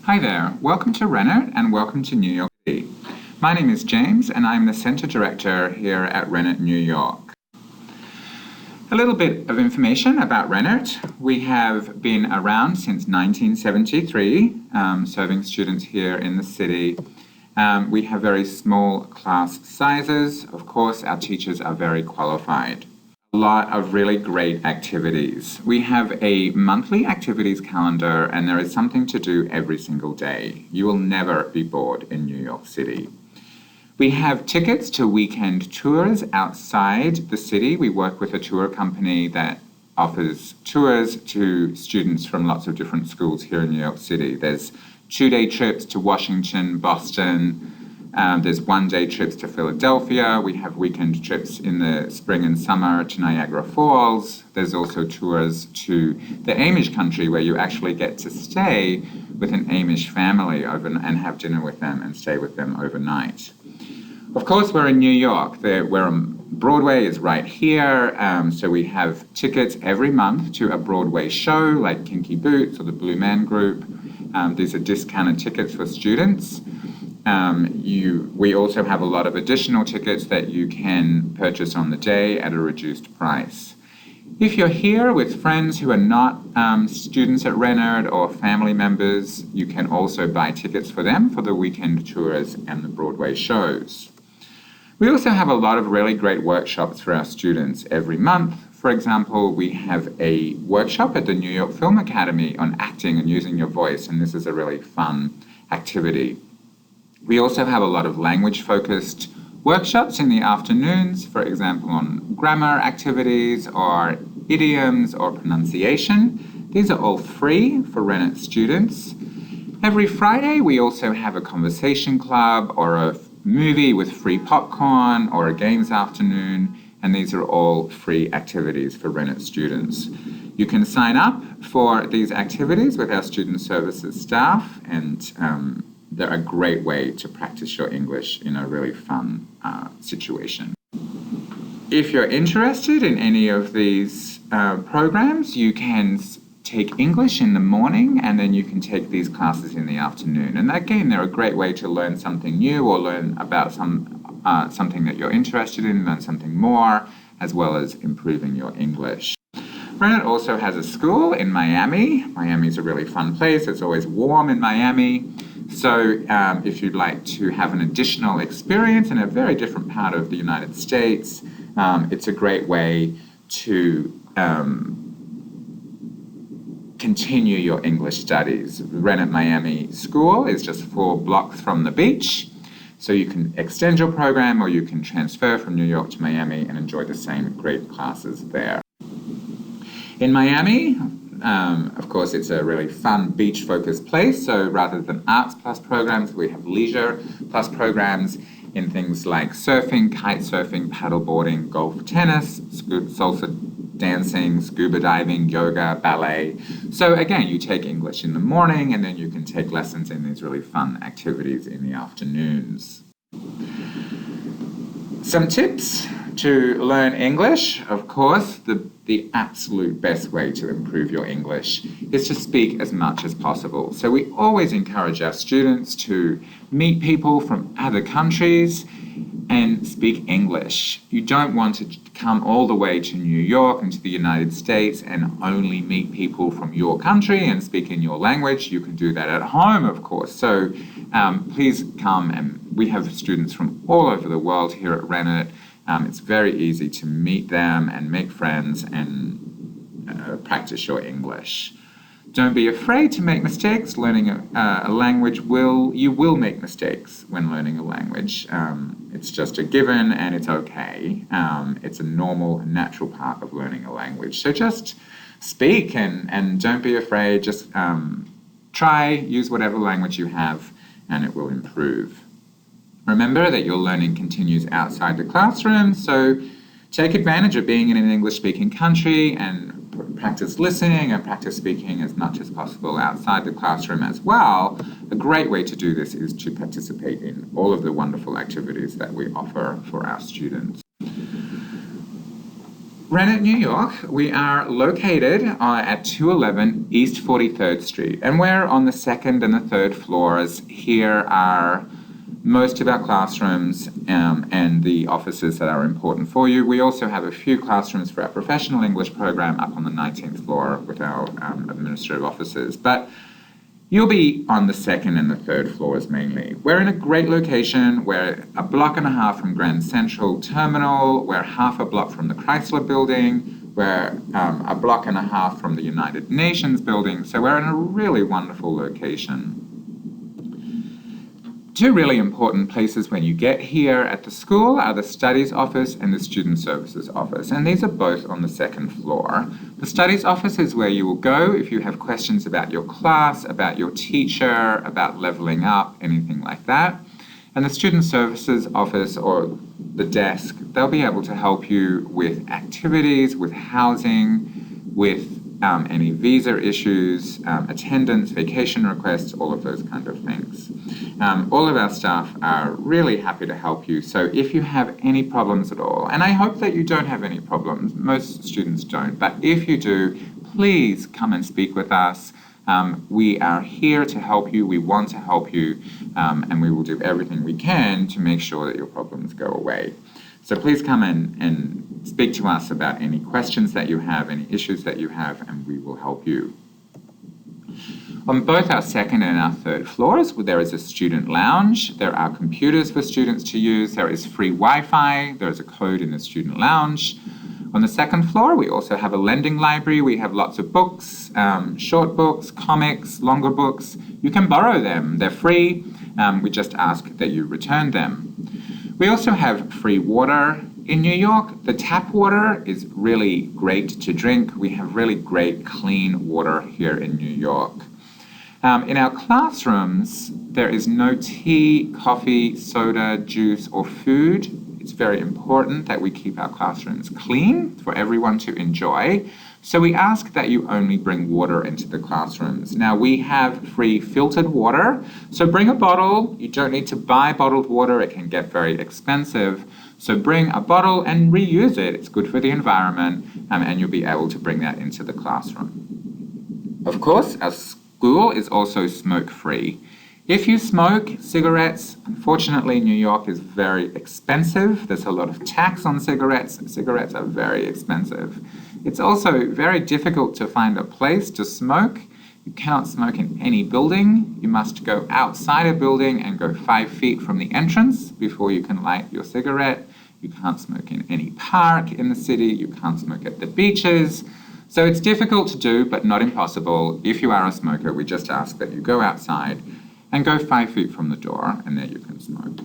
Hi there, welcome to Rennert and welcome to New York City. My name is James and I'm the Center Director here at Rennert, New York. A little bit of information about Rennert. We have been around since 1973, serving students here in the city. We have very small class sizes. Of course, our teachers are very qualified. A lot of really great activities. We have a monthly activities calendar and there is something to do every single day. You will never be bored in New York City. We have tickets to weekend tours outside the city. We work with a tour company that offers tours to students from lots of different schools here in New York City. There's 2-day trips to Washington, Boston. There's 1-day trips to Philadelphia. We have weekend trips in the spring and summer to Niagara Falls. There's also tours to the Amish country where you actually get to stay with an Amish family and have dinner with them and stay with them overnight. Of course, we're in New York. Broadway is right here, so we have tickets every month to a Broadway show like Kinky Boots or the Blue Man Group. These are discounted tickets for students. We also have a lot of additional tickets that you can purchase on the day at a reduced price. If you're here with friends who are not students at Rennert or family members, you can also buy tickets for them for the weekend tours and the Broadway shows. We also have a lot of really great workshops for our students every month. For example, we have a workshop at the New York Film Academy on acting and using your voice, and this is a really fun activity. We also have a lot of language-focused workshops in the afternoons, for example, on grammar activities or idioms or pronunciation. These are all free for Rennert students. Every Friday, we also have a conversation club or a movie with free popcorn or a games afternoon, and these are all free activities for Rennert students. You can sign up for these activities with our student services staff, and they're a great way to practice your English in a really fun situation. If you're interested in any of these programs, you can take English in the morning and then you can take these classes in the afternoon. And again, they're a great way to learn something new or learn about something that you're interested in, learn something more, as well as improving your English. Rennert also has a school in Miami. Miami's a really fun place. It's always warm in Miami. So if you'd like to have an additional experience in a very different part of the United States, it's a great way to continue your English studies. Rennert Miami School is just 4 blocks from the beach, so you can extend your program or you can transfer from New York to Miami and enjoy the same great classes there. In Miami, of course, it's a really fun beach-focused place, so rather than arts plus programs, we have leisure plus programs in things like surfing, kite surfing, paddleboarding, golf, tennis, salsa dancing, scuba diving, yoga, ballet. So again, you take English in the morning and then you can take lessons in these really fun activities in the afternoons. Some tips to learn English. Of course, the absolute best way to improve your English is to speak as much as possible. So we always encourage our students to meet people from other countries and speak English. You don't want to come all the way to New York and to the United States and only meet people from your country and speak in your language. You can do that at home, of course. So please come, and we have students from all over the world here at Rennert. It's very easy to meet them and make friends and practice your English. Don't be afraid to make mistakes. Learning a language you will make mistakes when learning a language. It's just a given and it's okay. It's a normal and natural part of learning a language. So just speak and don't be afraid. Just try, use whatever language you have, and it will improve. Remember that your learning continues outside the classroom, so take advantage of being in an English-speaking country and practice listening and practice speaking as much as possible outside the classroom as well. A great way to do this is to participate in all of the wonderful activities that we offer for our students. Rennert, New York, we are located at 211 East 43rd Street, and we're on the second and the third floors. Here are most of our classrooms and the offices that are important for you. We also have a few classrooms for our professional English program up on the 19th floor with our administrative offices. But you'll be on the second and the third floors mainly. We're in a great location. We're a block and a half from Grand Central Terminal. We're half a block from the Chrysler Building. We're a block and a half from the United Nations Building. So we're in a really wonderful location. Two really important places when you get here at the school are the Studies Office and the Student Services Office, and these are both on the second floor. The Studies Office is where you will go if you have questions about your class, about your teacher, about leveling up, anything like that. And the Student Services Office, or the desk, they'll be able to help you with activities, with housing, with any visa issues, attendance, vacation requests, all of those kind of things. All of our staff are really happy to help you. So if you have any problems at all, and I hope that you don't have any problems, most students don't, but if you do, please come and speak with us. We are here to help you, we want to help you, and we will do everything we can to make sure that your problems go away. So please come in and speak to us about any questions that you have, any issues that you have, and we will help you. On both our second and our third floors, there is a student lounge. There are computers for students to use. There is free Wi-Fi. There is a code in the student lounge. On the second floor, we also have a lending library. We have lots of books, short books, comics, longer books. You can borrow them. They're free. We just ask that you return them. We also have free water. In New York, the tap water is really great to drink. We have really great clean water here in New York. In our classrooms, there is no tea, coffee, soda, juice, or food. It's very important that we keep our classrooms clean for everyone to enjoy. So we ask that you only bring water into the classrooms. Now, we have free filtered water, so bring a bottle. You don't need to buy bottled water. It can get very expensive. So bring a bottle and reuse it. It's good for the environment, and you'll be able to bring that into the classroom. Of course, our school is also smoke-free. If you smoke cigarettes, unfortunately, New York is very expensive. There's a lot of tax on cigarettes. Cigarettes are very expensive. It's also very difficult to find a place to smoke. You cannot smoke in any building. You must go outside a building and go 5 feet from the entrance before you can light your cigarette. You can't smoke in any park in the city. You can't smoke at the beaches. So it's difficult to do, but not impossible. If you are a smoker, we just ask that you go outside and go 5 feet from the door, and there you can smoke.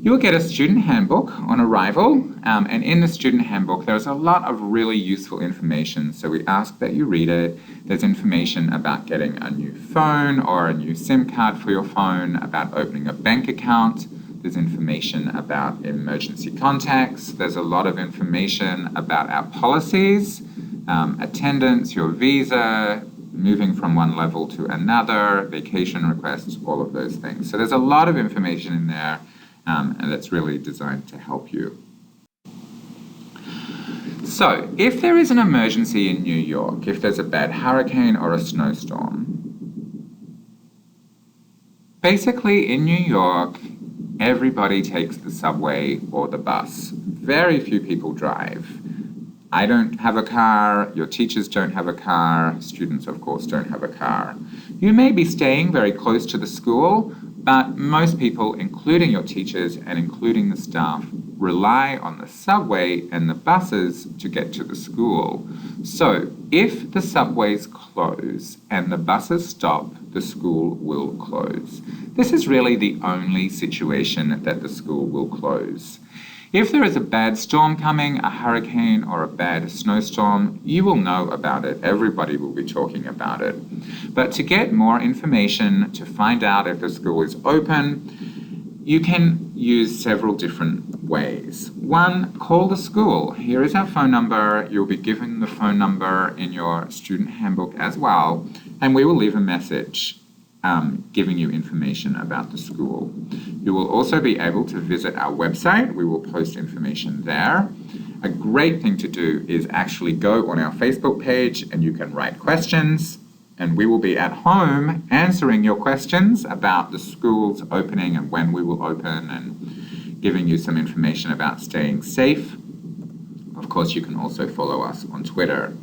You will get a student handbook on arrival, and in the student handbook there's a lot of really useful information, so we ask that you read it. There's information about getting a new phone or a new SIM card for your phone, about opening a bank account. There's information about emergency contacts. There's a lot of information about our policies, attendance, your visa, moving from one level to another, vacation requests, all of those things. So there's a lot of information in there, and it's really designed to help you. So, if there is an emergency in New York, if there's a bad hurricane or a snowstorm, basically in New York, everybody takes the subway or the bus. Very few people drive. I don't have a car, your teachers don't have a car, students, of course, don't have a car. You may be staying very close to the school, but most people, including your teachers and including the staff, rely on the subway and the buses to get to the school. So if the subways close and the buses stop, the school will close. This is really the only situation that the school will close. If there is a bad storm coming, a hurricane or a bad snowstorm, you will know about it. Everybody will be talking about it. But to get more information, to find out if the school is open, you can use several different ways. One, call the school. Here is our phone number. You'll be given the phone number in your student handbook as well, and we will leave a message. giving you information about the school. You will also be able to visit our website. We will post information there. A great thing to do is actually go on our Facebook page and you can write questions, and we will be at home answering your questions about the school's opening and when we will open, and giving you some information about staying safe. Of course, you can also follow us on Twitter.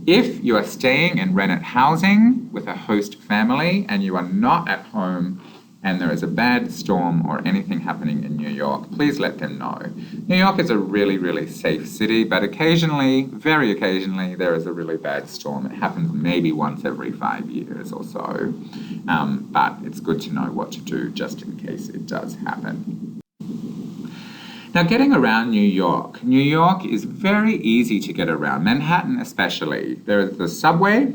If you are staying in Rennert housing with a host family and you are not at home and there is a bad storm or anything happening in New York, please let them know. New York is a really, really safe city, but occasionally, very occasionally, there is a really bad storm. It happens maybe once every 5 years or so, but it's good to know what to do just in case it does happen. Now, getting around New York. New York is very easy to get around, Manhattan especially. There is the subway,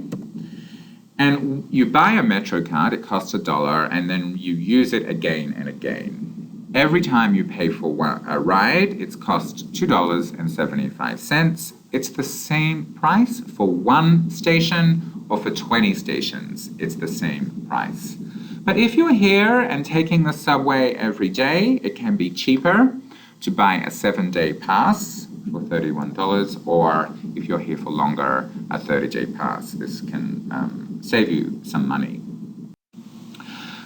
and you buy a Metro card, it costs $1, and then you use it again and again. Every time you pay for a ride, it's cost $2.75. It's the same price for one station or for 20 stations. It's the same price. But if you're here and taking the subway every day, it can be cheaper to buy a 7-day pass for $31, or if you're here for longer, a 30-day pass. This can save you some money.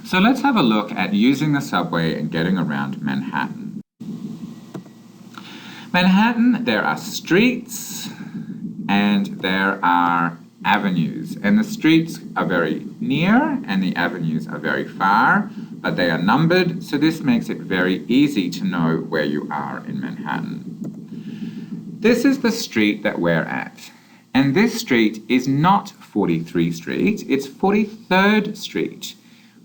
So let's have a look at using the subway and getting around Manhattan. Manhattan, there are streets and there are avenues, and the streets are very near and the avenues are very far, but they are numbered, so this makes it very easy to know where you are in Manhattan. This is the street that we're at, and this street is not 43rd Street, it's 43rd Street.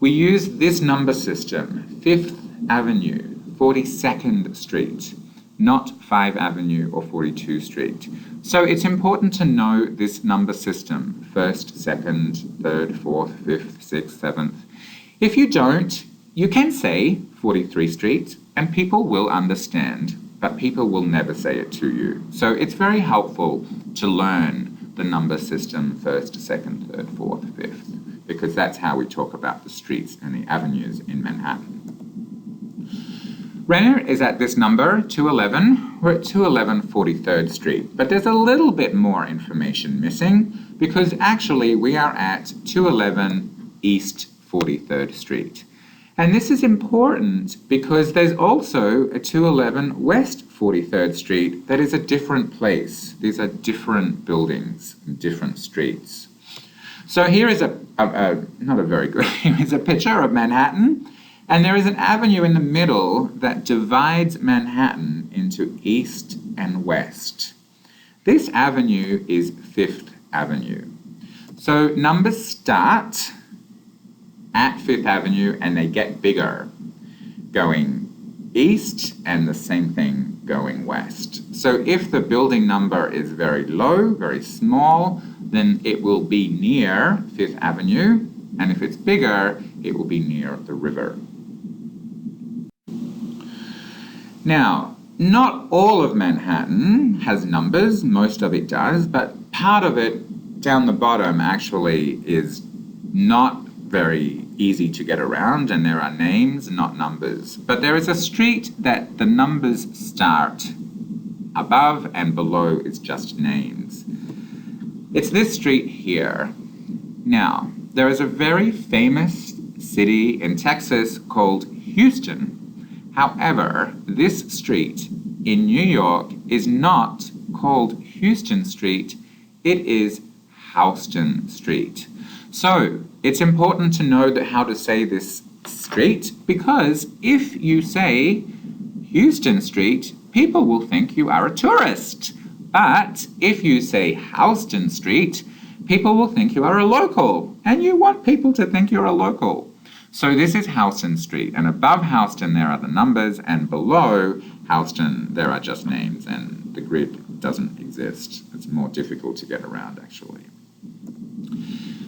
We use this number system, 5th Avenue, 42nd Street, not 5th Avenue or 42nd Street. So it's important to know this number system, 1st, 2nd, 3rd, 4th, 5th, 6th, 7th. If you don't, you can say 43rd Street and people will understand, but people will never say it to you. So it's very helpful to learn the number system 1st, 2nd, 3rd, 4th, 5th, because that's how we talk about the streets and the avenues in Manhattan. Rennert is at this number, 211. We're at 211 43rd Street, but there's a little bit more information missing because actually we are at 211 East 43rd Street. And this is important because there's also a 211 West 43rd Street that is a different place. These are different buildings and different streets. So here is here is a picture of Manhattan, and there is an avenue in the middle that divides Manhattan into East and West. This avenue is 5th Avenue. So numbers start at 5th Avenue and they get bigger going east, and the same thing going west. So if the building number is very low, very small, then it will be near 5th Avenue, and if it's bigger, it will be near the river. Now, not all of Manhattan has numbers, most of it does, but part of it down the bottom actually is not very easy to get around, and there are names, not numbers. But there is a street that the numbers start above and below is just names. It's this street here. Now, there is a very famous city in Texas called Houston. However, this street in New York is not called Houston Street, it is Houston Street. So, it's important to know how to say this street, because if you say Houston Street, people will think you are a tourist. But if you say Houston Street, people will think you are a local, and you want people to think you're a local. So this is Houston Street, and above Houston there are the numbers, and below Houston there are just names, and the grid doesn't exist. It's more difficult to get around, actually.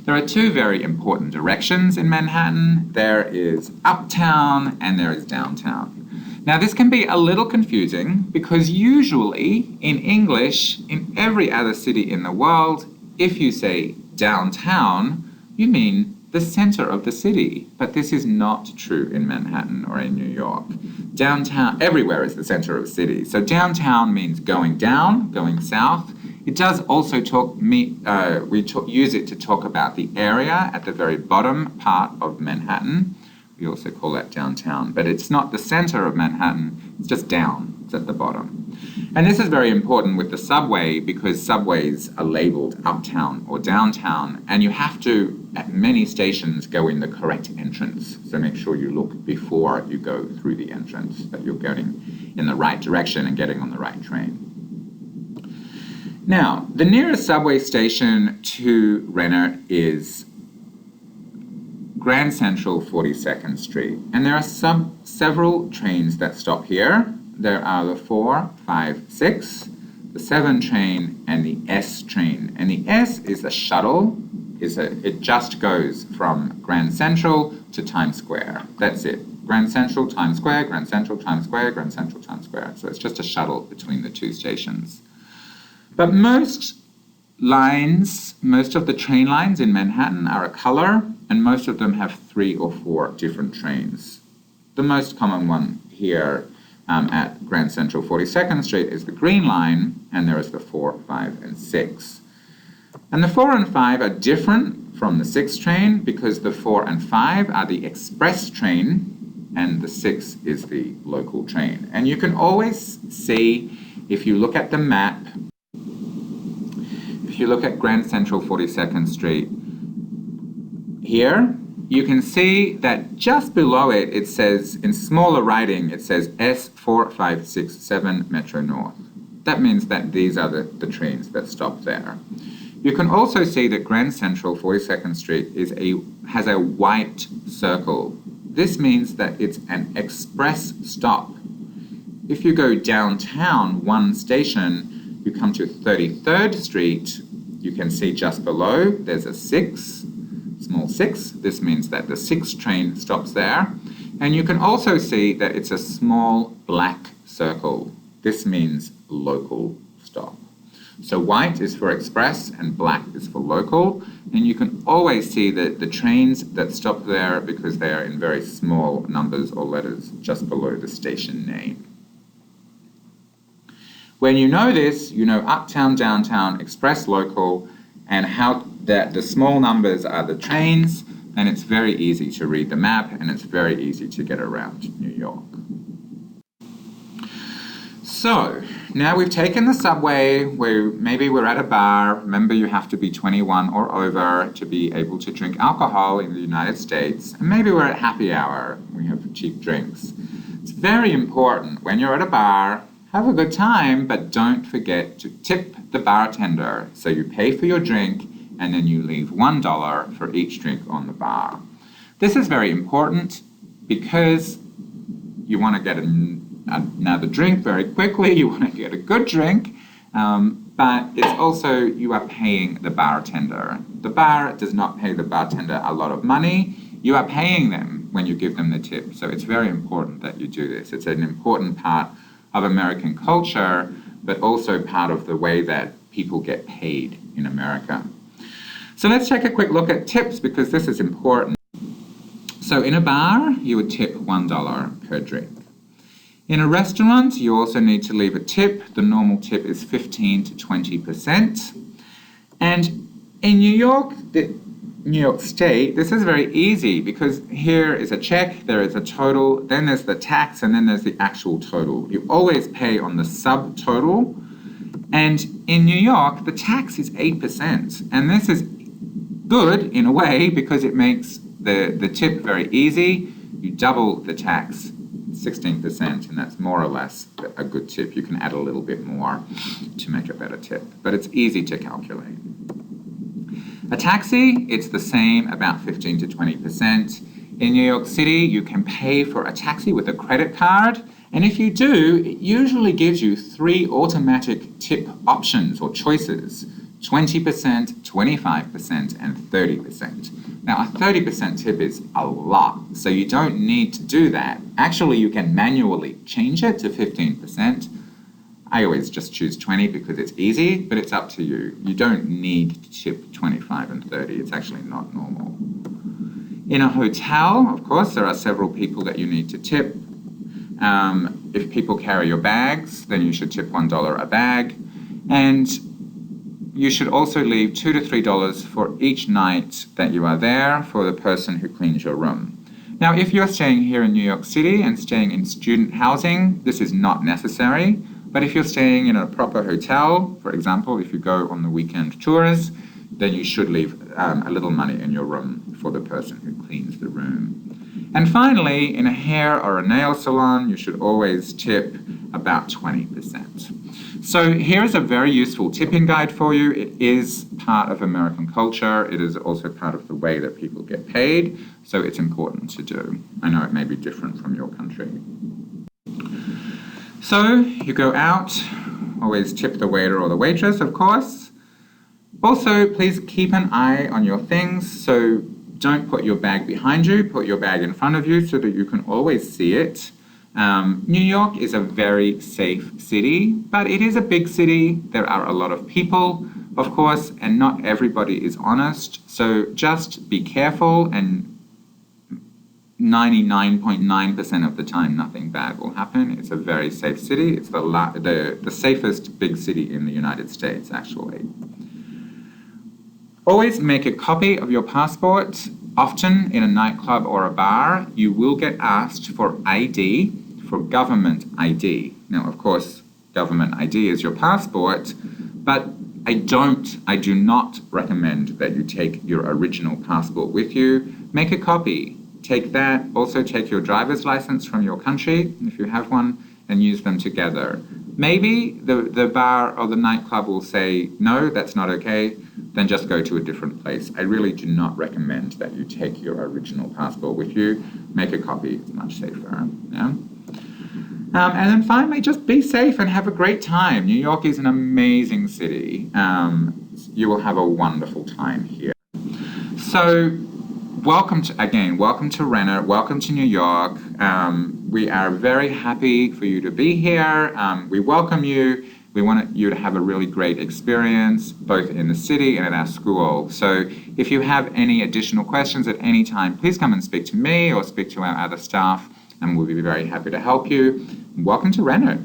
There are two very important directions in Manhattan. There is uptown and there is downtown. Now this can be a little confusing because usually in English, in every other city in the world, if you say downtown, you mean the center of the city. But this is not true in Manhattan or in New York. Downtown, everywhere is the center of the city. So downtown means going down, going south. It does also use it to talk about the area at the very bottom part of Manhattan. We also call that downtown, but it's not the center of Manhattan, it's just down, it's at the bottom. And this is very important with the subway because subways are labeled uptown or downtown, and you have to, at many stations, go in the correct entrance. So make sure you look before you go through the entrance, that you're going in the right direction and getting on the right train. Now, the nearest subway station to Rennert is Grand Central 42nd Street. And there are several trains that stop here. There are the 4, 5, 6, the 7 train, and the S train. And the S is a shuttle. It just goes from Grand Central to Times Square. That's it. Grand Central, Times Square, Grand Central, Times Square, Grand Central, Times Square. So it's just a shuttle between the two stations. But most of the train lines in Manhattan are a color, and most of them have 3 or 4 different trains. The most common one here at Grand Central 42nd Street is the green line, and there is the 4, 5, and 6. And the 4 and 5 are different from the 6 train because the 4 and 5 are the express train, and the 6 is the local train. And you can always see, if you look at the map, if you look at Grand Central 42nd Street here, you can see that just below it, it says, in smaller writing, it says S4567 Metro North. That means that these are the trains that stop there. You can also see that Grand Central 42nd Street has a white circle. This means that it's an express stop. If you go downtown one station, you come to 33rd Street, you can see just below there's a 6, small 6. This means that the 6 train stops there. And you can also see that it's a small black circle. This means local stop. So white is for express and black is for local. And you can always see that the trains that stop there because they are in very small numbers or letters just below the station name. When you know this, you know uptown, downtown, express, local, and how that the small numbers are the trains, then it's very easy to read the map and it's very easy to get around New York. So, now we've taken the subway, maybe we're at a bar. Remember, you have to be 21 or over to be able to drink alcohol in the United States. And maybe we're at happy hour, we have cheap drinks. It's very important when you're at a bar, have a good time, but don't forget to tip the bartender. So you pay for your drink and then you leave $1 for each drink on the bar. This is very important because you want to get another drink very quickly, you want to get a good drink, but it's also you are paying the bartender. The bar does not pay the bartender a lot of money, you are paying them when you give them the tip. So it's very important that you do this. It's an important part of American culture, but also part of the way that people get paid in America. So let's take a quick look at tips because this is important. So in a bar, you would tip $1 per drink. In a restaurant, you also need to leave a tip. The normal tip is 15 to 20%. And in New York State, this is very easy because here is a check, there is a total, then there's the tax, and then there's the actual total. You always pay on the subtotal. And in New York, the tax is 8%. And this is good in a way because it makes the tip very easy. You double the tax, 16%, and that's more or less a good tip. You can add a little bit more to make a better tip, but it's easy to calculate. A taxi, it's the same, about 15 to 20%. In New York City, you can pay for a taxi with a credit card, and if you do, it usually gives you 3 automatic tip options or choices: 20%, 25%, and 30%. Now, a 30% tip is a lot, so you don't need to do that. Actually, you can manually change it to 15%. I always just choose 20 because it's easy, but it's up to you. You don't need to tip 25 and 30. It's actually not normal. In a hotel, of course, there are several people that you need to tip. If people carry your bags, then you should tip $1 a bag. And you should also leave $2 to $3 for each night that you are there for the person who cleans your room. Now, if you're staying here in New York City and staying in student housing, this is not necessary. But if you're staying in a proper hotel, for example, if you go on the weekend tours, then you should leave a little money in your room for the person who cleans the room. And finally, in a hair or a nail salon, you should always tip about 20%. So here is a very useful tipping guide for you. It is part of American culture. It is also part of the way that people get paid, so it's important to do. I know it may be different from your country. So you go out, always tip the waiter or the waitress, of course. Also, please keep an eye on your things, so don't put your bag behind you, put your bag in front of you so that you can always see it. New York is a very safe city, but it is a big city. There are a lot of people, of course, and not everybody is honest. So just be careful, and 99.9% of the time, nothing bad will happen. It's a very safe city. It's the safest big city in the United States, actually. Always make a copy of your passport. Often in a nightclub or a bar, you will get asked for ID, for government ID. Now, of course, government ID is your passport, but I do not recommend that you take your original passport with you. Make a copy. Take that. Also take your driver's license from your country, if you have one, and use them together. Maybe the bar or the nightclub will say, no, that's not okay, then just go to a different place. I really do not recommend that you take your original passport with you. Make a copy, it's much safer. Yeah? And then finally, just be safe and have a great time. New York is an amazing city. You will have a wonderful time here. So, welcome to Rennert, welcome to New York. We are very happy for you to be here. We welcome you. We want you to have a really great experience, both in the city and at our school. So if you have any additional questions at any time, please come and speak to me or speak to our other staff, and we'll be very happy to help you. Welcome to Rennert.